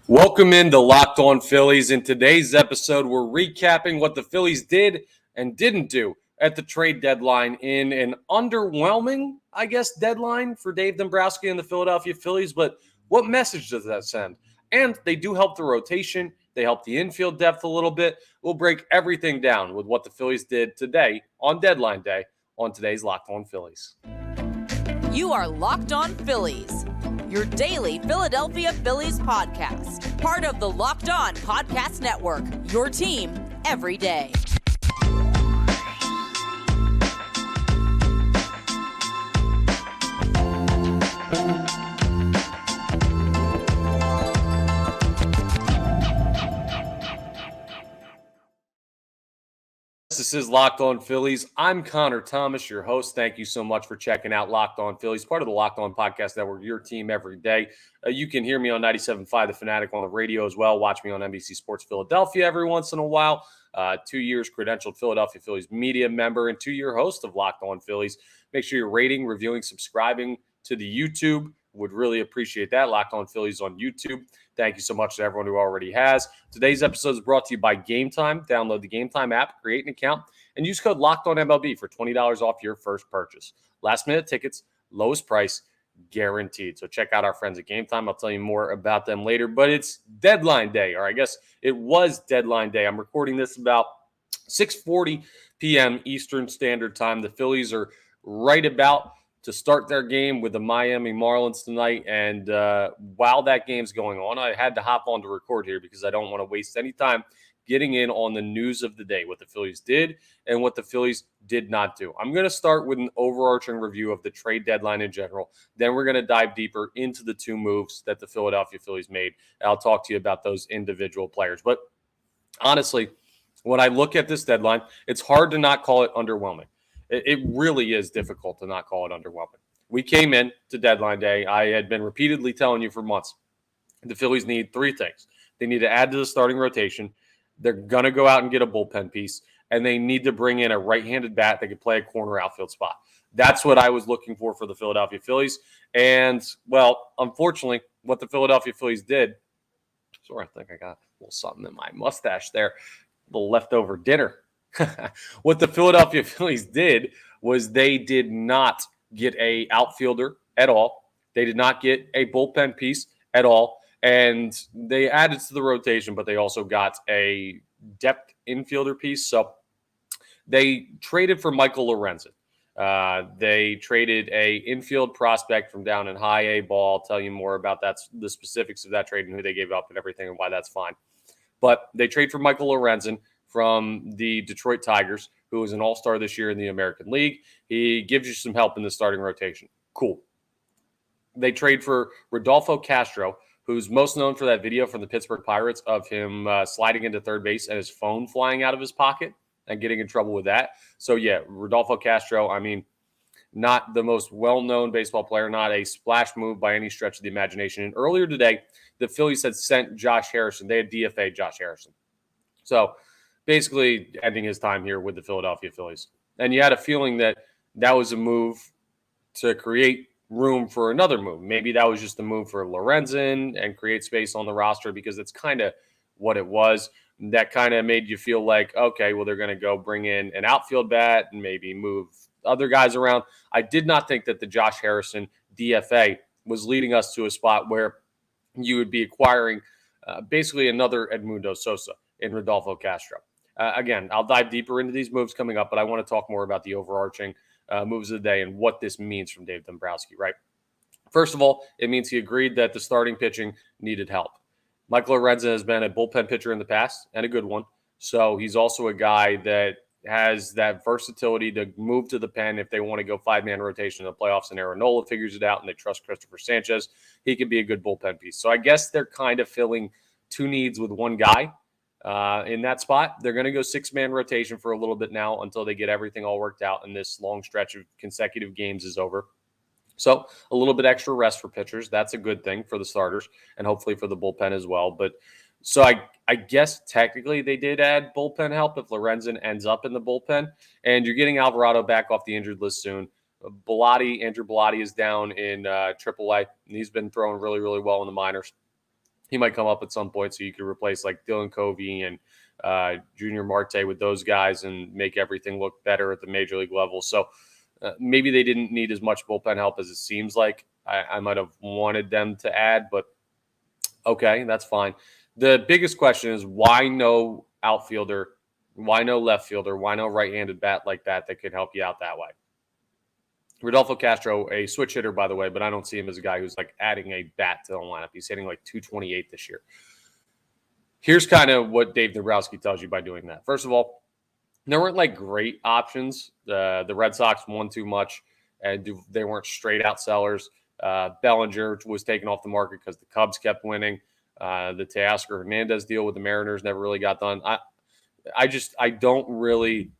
Welcome into Locked On Phillies. In today's episode, we're recapping what the Phillies did and didn't do at the trade deadline in an underwhelming, deadline for Dave Dombrowski and the Philadelphia Phillies. But what message does that send? And they do help the rotation. They help the infield depth a little bit. We'll break everything down with what the Phillies did today on deadline day on today's Locked On Phillies. You are Locked On Phillies, your daily Philadelphia Phillies podcast. Part of the Locked On Podcast Network, your team every day. This is Locked On Phillies. I'm Connor Thomas, your host. Thank you so much for checking out Locked On Phillies, part of the Locked On Podcast Network, your team every day. You can hear me on 97.5 The Fanatic on the radio as well. Watch me on NBC Sports Philadelphia every once in a while. 2 years credentialed Philadelphia Phillies media member and 2-year host of Locked On Phillies. Make sure you're rating, reviewing, subscribing to the YouTube. Would really appreciate that. Locked On Phillies on YouTube. Thank you so much to everyone who already has. Today's episode is brought to you by Game Time. Download the Game Time app, create an account, and use code LOCKEDONMLB for $20 off your first purchase. Last-minute tickets, lowest price, guaranteed. So check out our friends at Game Time. I'll tell you more about them later. But it's deadline day, or I guess it was deadline day. I'm recording this about 6:40 p.m. Eastern Standard Time. The Phillies are right about to start their game with the Miami Marlins tonight. And while that game's going on, I had to hop on to record here because I don't want to waste any time getting in on the news of the day, what the Phillies did and what the Phillies did not do. I'm going to start with an overarching review of the trade deadline in general. Then we're going to dive deeper into the two moves that the Philadelphia Phillies made. And I'll talk to you about those individual players. But honestly, when I look at this deadline, it's hard to not call it underwhelming. It really is difficult to not call it underwhelming. We came in to deadline day. I had been repeatedly telling you for months, the Phillies need three things. They need to add to the starting rotation. They're going to go out and get a bullpen piece, and they need to bring in a right-handed bat that could play a corner outfield spot. That's what I was looking for the Philadelphia Phillies. And, well, unfortunately, what the Philadelphia Phillies did, sorry, I think I got a little something in my mustache there, a little leftover dinner. What the Philadelphia Phillies did was they did not get a outfielder at all. They did not get a bullpen piece at all. And they added to the rotation, but they also got a depth infielder piece. So they traded for Michael Lorenzen. They traded a infield prospect from down in high A ball. I'll tell you more about that, the specifics of that trade and who they gave up and everything and why that's fine. But they trade for Michael Lorenzen from the Detroit Tigers, who is an all-star this year in the American League. He gives you some help in the starting rotation. Cool. They trade for Rodolfo Castro, who's most known for that video from the Pittsburgh Pirates of him sliding into third base and his phone flying out of his pocket and getting in trouble with that. So, yeah, Rodolfo Castro, not the most well-known baseball player, not a splash move by any stretch of the imagination. And earlier today, the Phillies had sent Josh Harrison. They had DFA'd Josh Harrison. So, basically ending his time here with the Philadelphia Phillies. And you had a feeling that that was a move to create room for another move. Maybe that was just a move for Lorenzen and create space on the roster because that's kind of what it was. That kind of made you feel like, okay, well, they're going to go bring in an outfield bat and maybe move other guys around. I did not think that the Josh Harrison DFA was leading us to a spot where you would be acquiring basically another Edmundo Sosa in Rodolfo Castro. Again, I'll dive deeper into these moves coming up, but I want to talk more about the overarching moves of the day and what this means from Dave Dombrowski, right? First of all, it means he agreed that the starting pitching needed help. Michael Lorenzen has been a bullpen pitcher in the past and a good one. So he's also a guy that has that versatility to move to the pen if they want to go five-man rotation in the playoffs and Aaron Nola figures it out and they trust Christopher Sanchez. He could be a good bullpen piece. So I guess they're kind of filling two needs with one guy. In that spot, they're going to go six-man rotation for a little bit now until they get everything all worked out and this long stretch of consecutive games is over. So a little bit extra rest for pitchers. That's a good thing for the starters and hopefully for the bullpen as well. But so I guess technically they did add bullpen help if Lorenzen ends up in the bullpen. And you're getting Alvarado back off the injured list soon. Andrew Bellotti is down in AAA, and he's been throwing really, really well in the minors. he might come up at some point, so you could replace like Dylan Covey and Junior Marte with those guys and make everything look better at the major league level. So maybe they didn't need as much bullpen help as it seems like. I might have wanted them to add, but okay, that's fine. The biggest question is why no outfielder, why no left fielder, why no right-handed bat like that could help you out that way? Rodolfo Castro, a switch hitter, by the way, but I don't see him as a guy who's like adding a bat to the lineup. He's hitting like 228 this year. Here's kind of what Dave Dombrowski tells you by doing that. First of all, there weren't like great options. The Red Sox won too much, and they weren't straight out sellers. Bellinger was taken off the market because the Cubs kept winning. The Teoscar Hernandez deal with the Mariners never really got done. I don't really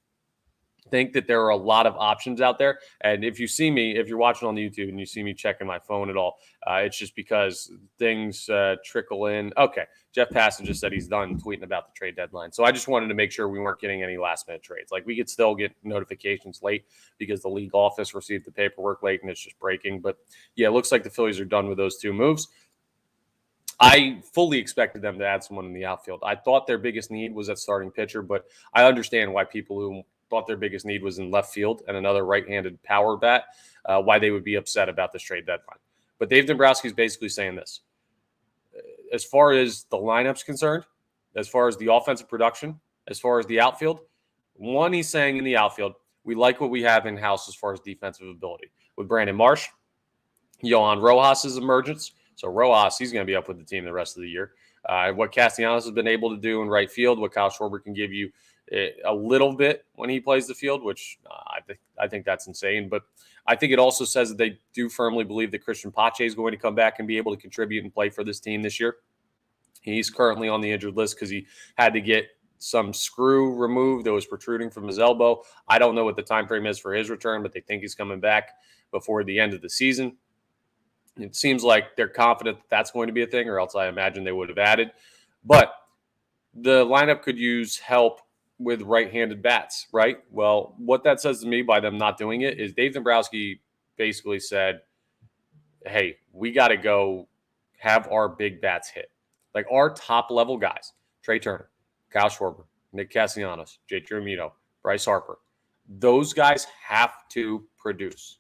think that there are a lot of options out there. And if you're watching on YouTube and you see me checking my phone at all, it's just because things trickle in. Okay. Jeff Passan just said he's done tweeting about the trade deadline. So I just wanted to make sure we weren't getting any last minute trades. Like we could still get notifications late because the league office received the paperwork late and it's just breaking. But yeah, it looks like the Phillies are done with those two moves. I fully expected them to add someone in the outfield. I thought their biggest need was at starting pitcher, but I understand why people who thought their biggest need was in left field and another right-handed power bat, why they would be upset about this trade deadline. But Dave Dombrowski is basically saying this. As far as the lineup's concerned, as far as the offensive production, as far as the outfield, one, he's saying in the outfield, we like what we have in-house as far as defensive ability. With Brandon Marsh, Yohan Rojas' emergence. So Rojas, he's going to be up with the team the rest of the year. What Castellanos has been able to do in right field, what Kyle Schwarber can give you a little bit when he plays the field, which I think that's insane. But I think it also says that they do firmly believe that Christian Pache is going to come back and be able to contribute and play for this team this year. He's currently on the injured list because he had to get some screw removed that was protruding from his elbow. I don't know what the time frame is for his return, but they think he's coming back before the end of the season. It seems like they're confident that that's going to be a thing, or else I imagine they would have added. But the lineup could use help with right-handed bats, right? Well, what that says to me by them not doing it is Dave Dombrowski basically said, hey, we got to go have our big bats hit. Like our top-level guys, Trey Turner, Kyle Schwarber, Nick Castellanos, Jake Romito, Bryce Harper, those guys have to produce.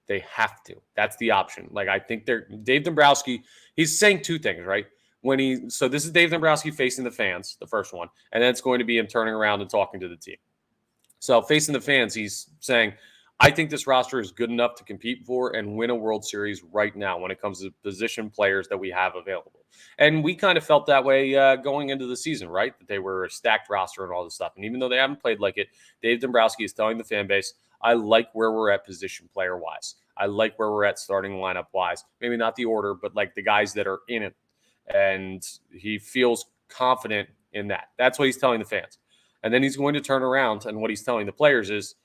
They have to. That's the option. Like I think Dave Dombrowski, he's saying two things, right? So this is Dave Dombrowski facing the fans, the first one, and then it's going to be him turning around and talking to the team. So facing the fans, he's saying, I think this roster is good enough to compete for and win a World Series right now when it comes to position players that we have available. And we kind of felt that way going into the season, right? That they were a stacked roster and all this stuff. And even though they haven't played like it, Dave Dombrowski is telling the fan base, I like where we're at position player-wise. I like where we're at starting lineup-wise. Maybe not the order, but like the guys that are in it. And he feels confident in that. That's what he's telling the fans. And then he's going to turn around, and what he's telling the players is,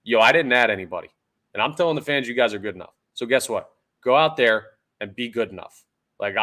yo, I didn't add anybody. And I'm telling the fans you guys are good enough. So guess what? Go out there and be good enough. Like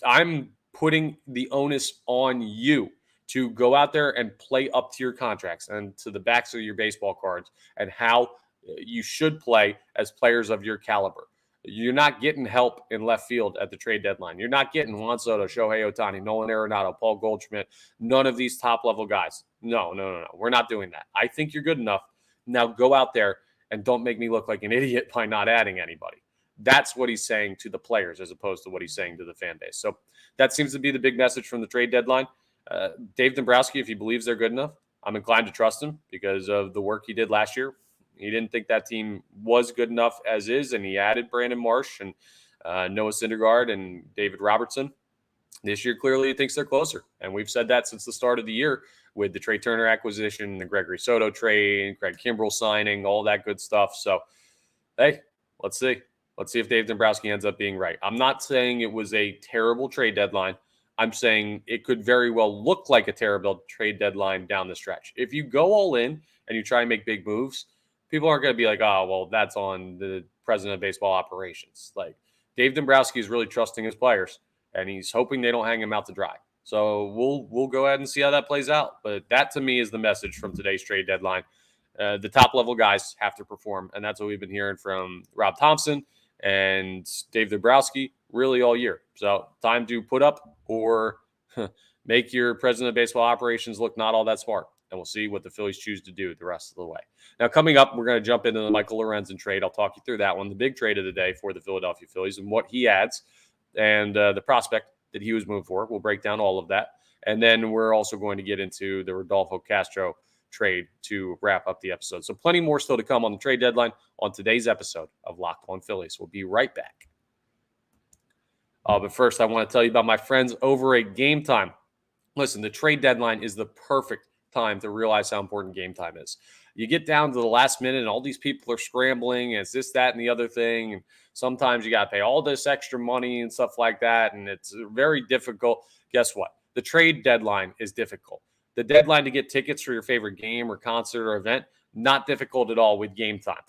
I'm putting the onus on you to go out there and play up to your contracts and to the backs of your baseball cards and how you should play as players of your caliber. You're not getting help in left field at the trade deadline. You're not getting Juan Soto, Shohei Ohtani, Nolan Arenado, Paul Goldschmidt, none of these top-level guys. No. We're not doing that. I think you're good enough. Now go out there and don't make me look like an idiot by not adding anybody. That's what he's saying to the players as opposed to what he's saying to the fan base. So that seems to be the big message from the trade deadline. Dave Dombrowski, if he believes they're good enough, I'm inclined to trust him because of the work he did last year. He didn't think that team was good enough as is, and he added Brandon Marsh and Noah Syndergaard and David Robertson. This year, clearly, he thinks they're closer, and we've said that since the start of the year with the Trey Turner acquisition, the Gregory Soto trade, Craig Kimbrell signing, all that good stuff. So, hey, let's see. Let's see if Dave Dombrowski ends up being right. I'm not saying it was a terrible trade deadline. I'm saying it could very well look like a terrible trade deadline down the stretch. If you go all in and you try and make big moves, people aren't going to be like, oh, well, that's on the president of baseball operations. Like Dave Dombrowski is really trusting his players, and he's hoping they don't hang him out to dry. So we'll go ahead and see how that plays out. But that, to me, is the message from today's trade deadline. The top-level guys have to perform, and that's what we've been hearing from Rob Thompson and Dave Dombrowski really all year. So time to put up or make your president of baseball operations look not all that smart. And we'll see what the Phillies choose to do the rest of the way. Now, coming up, we're going to jump into the Michael Lorenzen trade. I'll talk you through that one, the big trade of the day for the Philadelphia Phillies and what he adds and the prospect that he was moved for. We'll break down all of that. And then we're also going to get into the Rodolfo Castro trade to wrap up the episode. So plenty more still to come on the trade deadline on today's episode of Locked On Phillies. We'll be right back. But first, I want to tell you about my friends over at Game Time. Listen, the trade deadline is the perfect time to realize how important game time is. You get down to the last minute and all these people are scrambling. And it's this, that, and the other thing. And sometimes you got to pay all this extra money and stuff like that. And it's very difficult. Guess what? The trade deadline is difficult. The deadline to get tickets for your favorite game or concert or event, not difficult at all with Game Time.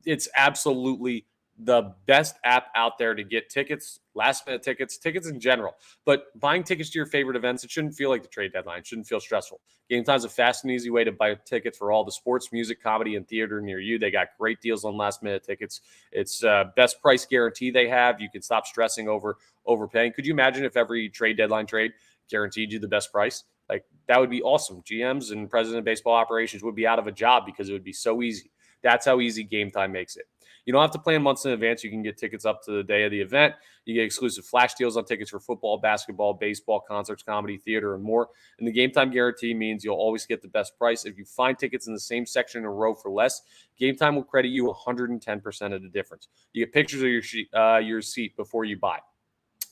It's absolutely the best app out there to get tickets, last-minute tickets in general. But buying tickets to your favorite events, it shouldn't feel like the trade deadline. It shouldn't feel stressful. Game Time's a fast and easy way to buy tickets for all the sports, music, comedy, and theater near you. They got great deals on last-minute tickets. It's best price guarantee they have. You can stop stressing over overpaying. Could you imagine if every trade deadline trade guaranteed you the best price? Like, that would be awesome. GMs and president of baseball operations would be out of a job because it would be so easy. That's how easy Game Time makes it. You don't have to plan months in advance. You can get tickets up to the day of the event. You get exclusive flash deals on tickets for football, basketball, baseball, concerts, comedy, theater, and more. And the Game Time guarantee means you'll always get the best price. If you find tickets in the same section in a row for less, Game Time will credit you 110% of the difference. You get pictures of your seat before you buy,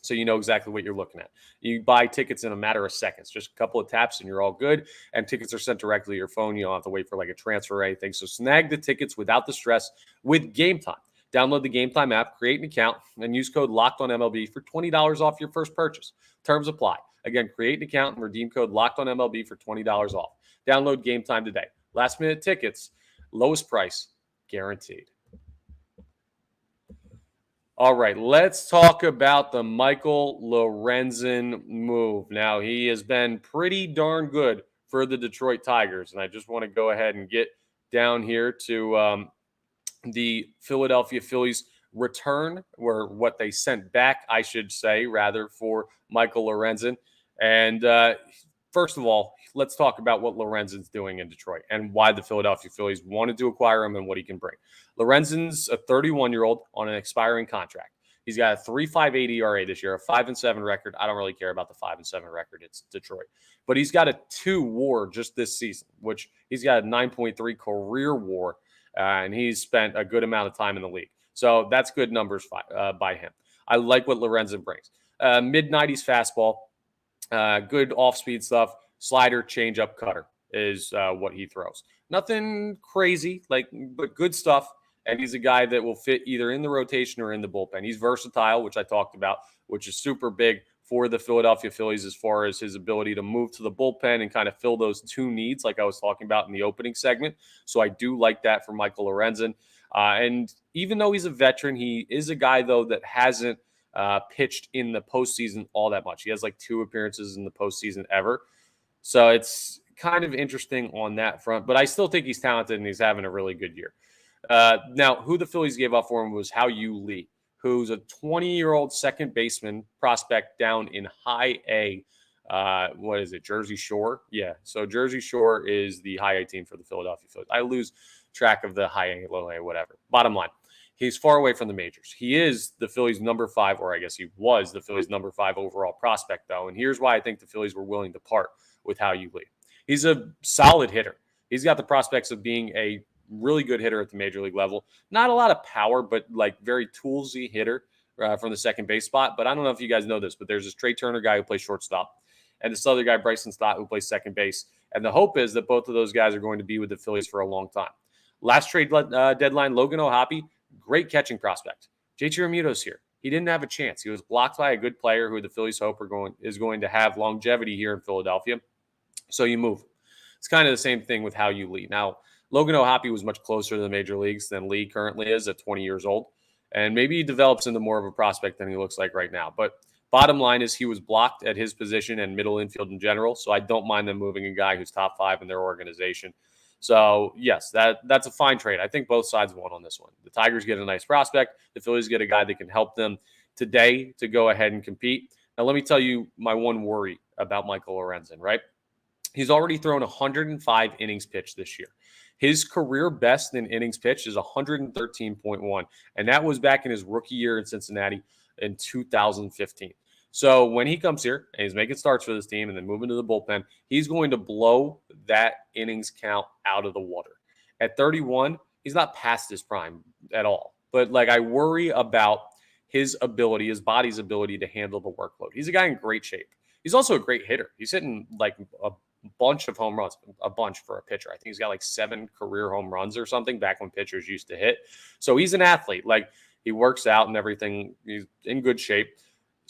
so you know exactly what you're looking at. You buy tickets in a matter of seconds, just a couple of taps and you're all good. And tickets are sent directly to your phone. You don't have to wait for like a transfer or anything. So snag the tickets without the stress with Game Time. Download the Game Time app, create an account, and use code LOCKEDONMLB for $20 off your first purchase. Terms apply. Again, create an account and redeem code LOCKEDONMLB for $20 off. Download Game Time today. Last minute tickets, lowest price, guaranteed. All right, let's talk about the Michael Lorenzen move. Now, he has been pretty darn good for the Detroit Tigers, and I just want to go ahead and get down here to the Philadelphia Phillies return, or what they sent back, I should say, rather, for Michael Lorenzen. And first of all, let's talk about what Lorenzen's doing in Detroit and why the Philadelphia Phillies wanted to acquire him and what he can bring. Lorenzen's a 31-year-old on an expiring contract. He's got a 3.58 ERA this year, a 5-7 record. I don't really care about the 5-7 record. It's Detroit. But he's got a 2 WAR just this season, which he's got a 9.3 career WAR, and he's spent a good amount of time in the league. So that's good numbers by him. I like what Lorenzen brings. Mid-90s fastball, good off-speed stuff, slider, changeup, cutter is what he throws. Nothing crazy, but good stuff. And he's a guy that will fit either in the rotation or in the bullpen. He's versatile, which I talked about, which is super big for the Philadelphia Phillies as far as his ability to move to the bullpen and kind of fill those 2 needs like I was talking about in the opening segment. So I do like that for Michael Lorenzen. And even though he's a veteran, he is a guy, though, that hasn't pitched in the postseason all that much. He has like 2 appearances in the postseason ever. So it's kind of interesting on that front. But I still think he's talented and he's having a really good year. Now, who the Phillies gave up for him was Hao-Yu Lee, who's a 20-year-old second baseman prospect down in high A. What is it, Jersey Shore? Yeah, so Jersey Shore is the high A team for the Philadelphia Phillies. I lose track of the high A, low A, whatever. Bottom line, he's far away from the majors. He is the Phillies' number 5, or I guess he was the Phillies' number 5 overall prospect, though. And here's why I think the Phillies were willing to part with Hao-Yu Lee. He's a solid hitter. He's got the prospects of being a really good hitter at the major league level. Not a lot of power, but like very toolsy hitter from the second base spot. But I don't know if you guys know this, but there's this Trey Turner guy who plays shortstop and this other guy, Bryson Stott, who plays second base. And the hope is that both of those guys are going to be with the Phillies for a long time. Last trade deadline, Logan O'Hoppe, great catching prospect. JT Realmuto's here. He didn't have a chance. He was blocked by a good player who the Phillies hope is going to have longevity here in Philadelphia. So you move. It's kind of the same thing with Hao-Yu Lee. Now, Logan O'Hoppe was much closer to the major leagues than Lee currently is at 20 years old. And maybe he develops into more of a prospect than he looks like right now. But bottom line is he was blocked at his position and middle infield in general. So I don't mind them moving a guy who's top 5 in their organization. So, yes, that's a fine trade. I think both sides won on this one. The Tigers get a nice prospect. The Phillies get a guy that can help them today to go ahead and compete. Now, let me tell you my one worry about Michael Lorenzen, right? He's already thrown 105 innings pitched this year. His career best in innings pitched is 113.1, and that was back in his rookie year in Cincinnati in 2015. So when he comes here and he's making starts for this team and then moving to the bullpen, he's going to blow that innings count out of the water. At 31, he's not past his prime at all. But I worry about his ability, his body's ability to handle the workload. He's a guy in great shape. He's also a great hitter. He's hitting a bunch of home runs, a bunch for a pitcher. I think he's got 7 career home runs or something back when pitchers used to hit. So he's an athlete. He works out and everything. He's in good shape.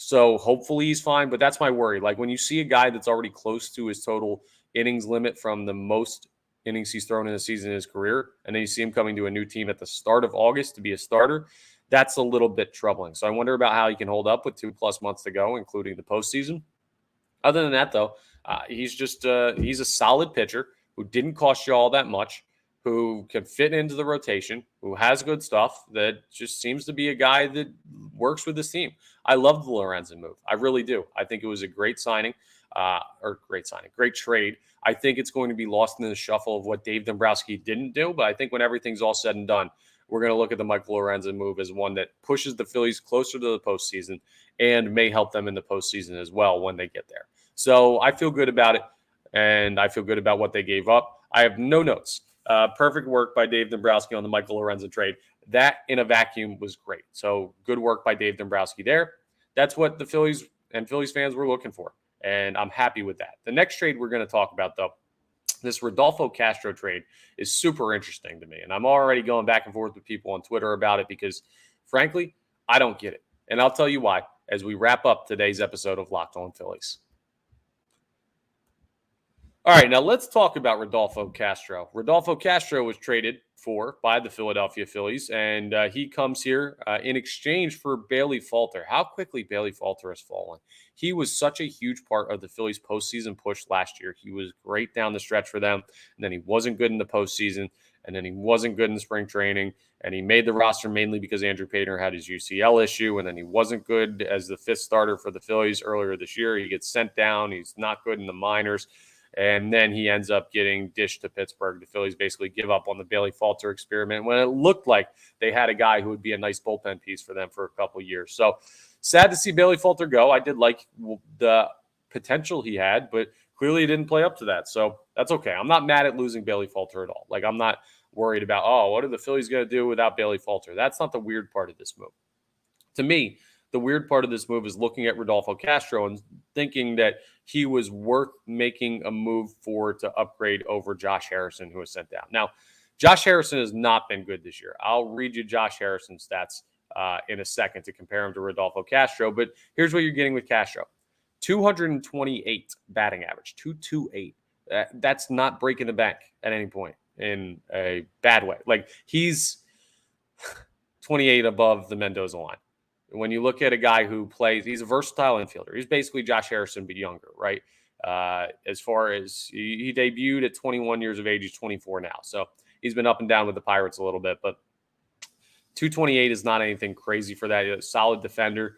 So hopefully he's fine, but that's my worry. When you see a guy that's already close to his total innings limit from the most innings he's thrown in a season in his career, and then you see him coming to a new team at the start of August to be a starter, that's a little bit troubling. So I wonder about how he can hold up with 2+ months to go, including the postseason. Other than that, though, he's a solid pitcher who didn't cost you all that much, who can fit into the rotation, who has good stuff, that just seems to be a guy that works with this team. I love the Lorenzen move. I really do. I think it was a great signing, great trade. I think it's going to be lost in the shuffle of what Dave Dombrowski didn't do, but I think when everything's all said and done, we're going to look at the Michael Lorenzen move as one that pushes the Phillies closer to the postseason and may help them in the postseason as well when they get there. So I feel good about it, and I feel good about what they gave up. I have no notes. Perfect work by Dave Dombrowski on the Michael Lorenzen trade. That in a vacuum was great. So good work by Dave Dombrowski there. That's what the Phillies and Phillies fans were looking for, and I'm happy with that. The next trade we're going to talk about, though, this Rodolfo Castro trade is super interesting to me, and I'm already going back and forth with people on Twitter about it because, frankly, I don't get it. And I'll tell you why as we wrap up today's episode of Locked On Phillies. All right, now let's talk about Rodolfo Castro. Rodolfo Castro was traded by the Philadelphia Phillies, and he comes here in exchange for Bailey Falter. How quickly Bailey Falter has fallen. He was such a huge part of the Phillies' postseason push last year. He was great down the stretch for them, and then he wasn't good in the postseason, and then he wasn't good in spring training, and he made the roster mainly because Andrew Painter had his UCL issue, and then he wasn't good as the 5th starter for the Phillies earlier this year. He gets sent down. He's not good in the minors. And then he ends up getting dished to Pittsburgh. The Phillies basically give up on the Bailey Falter experiment when it looked like they had a guy who would be a nice bullpen piece for them for a couple of years. So sad to see Bailey Falter go. I did like the potential he had, but clearly he didn't play up to that. So that's okay. I'm not mad at losing Bailey Falter at all. I'm not worried about, what are the Phillies going to do without Bailey Falter? That's not the weird part of this move. To me, the weird part of this move is looking at Rodolfo Castro and thinking that he was worth making a move for to upgrade over Josh Harrison, who was sent down. Now, Josh Harrison has not been good this year. I'll read you Josh Harrison's stats in a second to compare him to Rodolfo Castro, but here's what you're getting with Castro. 228 batting average, 228. That's not breaking the bank at any point in a bad way. He's 28 above the Mendoza line. When you look at a guy who plays, he's a versatile infielder. He's basically Josh Harrison, but younger, right? As far as he debuted at 21 years of age, he's 24 now. So he's been up and down with the Pirates a little bit, but 228 is not anything crazy for that. He's a solid defender.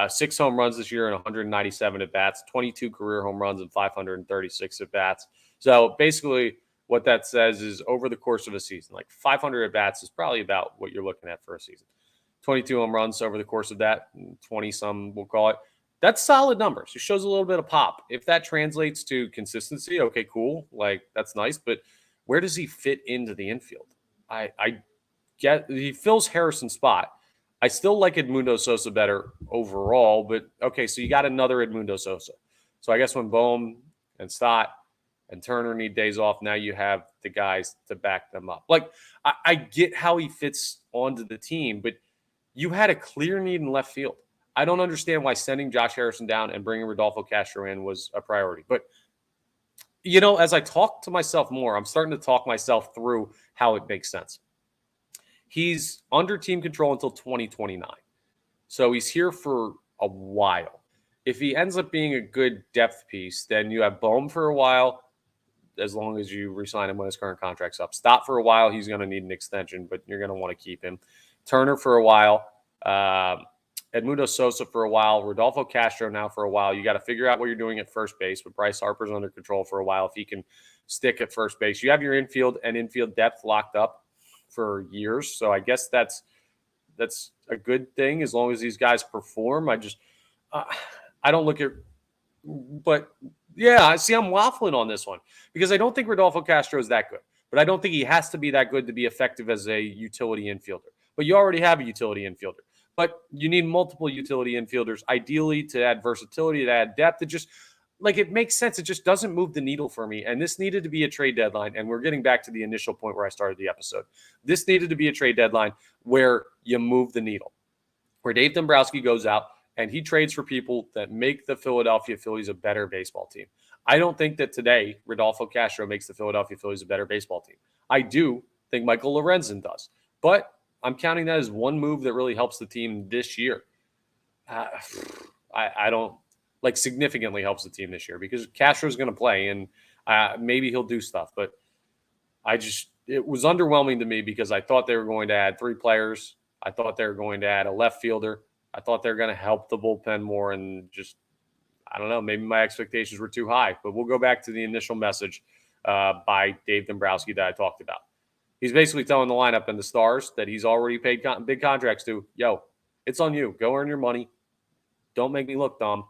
6 home runs this year and 197 at-bats, 22 career home runs and 536 at-bats. So basically what that says is over the course of a season, 500 at-bats is probably about what you're looking at for a season. 22 home runs over the course of that, 20-some, we'll call it. That's solid numbers. It shows a little bit of pop. If that translates to consistency, okay, cool. That's nice. But where does he fit into the infield? I get he fills Harrison's spot. I still like Edmundo Sosa better overall, but okay, so you got another Edmundo Sosa. So I guess when Bohm and Stott and Turner need days off, now you have the guys to back them up. I get how he fits onto the team, but you had a clear need in left field. I don't understand why sending Josh Harrison down and bringing Rodolfo Castro in was a priority. But, as I talk to myself more, I'm starting to talk myself through how it makes sense. He's under team control until 2029. So he's here for a while. If he ends up being a good depth piece, then you have Bohm for a while, as long as you re-sign him when his current contract's up. Stott for a while, he's going to need an extension, but you're going to want to keep him. Turner for a while, Edmundo Sosa for a while, Rodolfo Castro now for a while. You got to figure out what you're doing at first base, but Bryce Harper's under control for a while if he can stick at first base. You have your infield and infield depth locked up for years, so I guess that's a good thing as long as these guys perform. I don't look at, but yeah, I see I'm waffling on this one because I don't think Rodolfo Castro is that good, but I don't think he has to be that good to be effective as a utility infielder. But you already have a utility infielder. But you need multiple utility infielders, ideally, to add versatility, to add depth. It makes sense. It just doesn't move the needle for me. And this needed to be a trade deadline. And we're getting back to the initial point where I started the episode. This needed to be a trade deadline where you move the needle, where Dave Dombrowski goes out and he trades for people that make the Philadelphia Phillies a better baseball team. I don't think that today Rodolfo Castro makes the Philadelphia Phillies a better baseball team. I do think Michael Lorenzen does. But I'm counting that as one move that really helps the team this year. I don't significantly helps the team this year because Castro's going to play and maybe he'll do stuff. But it was underwhelming to me because I thought they were going to add 3 players. I thought they were going to add a left fielder. I thought they were going to help the bullpen more and I don't know, maybe my expectations were too high. But we'll go back to the initial message by Dave Dombrowski that I talked about. He's basically telling the lineup and the stars that he's already paid big contracts to, yo, it's on you. Go earn your money. Don't make me look dumb.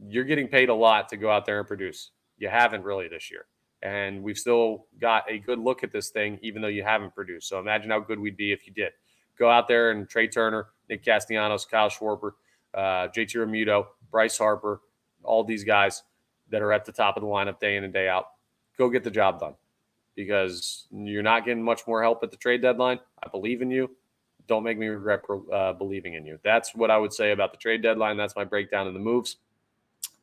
You're getting paid a lot to go out there and produce. You haven't really this year. And we've still got a good look at this thing, even though you haven't produced. So imagine how good we'd be if you did. Go out there and Trey Turner, Nick Castellanos, Kyle Schwarber, JT Realmuto, Bryce Harper, all these guys that are at the top of the lineup day in and day out. Go get the job done. Because you're not getting much more help at the trade deadline. I believe in you. Don't make me regret believing in you. That's what I would say about the trade deadline. That's my breakdown of the moves.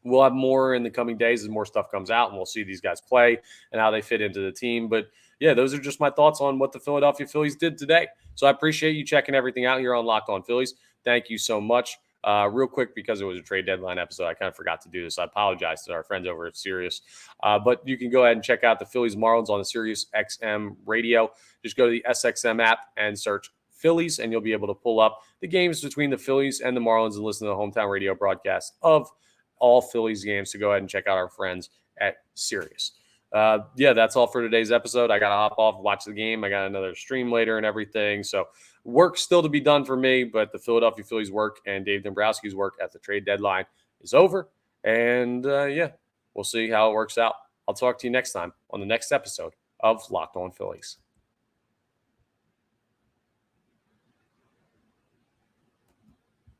We'll have more in the coming days as more stuff comes out, and we'll see these guys play and how they fit into the team. But, yeah, those are just my thoughts on what the Philadelphia Phillies did today. So I appreciate you checking everything out here on Locked On Phillies. Thank you so much. Real quick, because it was a trade deadline episode, I kind of forgot to do this. I apologize to our friends over at Sirius. But you can go ahead and check out the Phillies Marlins on the Sirius XM radio. Just go to the SXM app and search Phillies, and you'll be able to pull up the games between the Phillies and the Marlins and listen to the hometown radio broadcast of all Phillies games. So go ahead and check out our friends at Sirius. That's all for today's episode. I got to hop off, watch the game. I got another stream later and everything. So work still to be done for me, but the Philadelphia Phillies work and Dave Dombrowski's work at the trade deadline is over. And we'll see how it works out. I'll talk to you next time on the next episode of Locked On Phillies.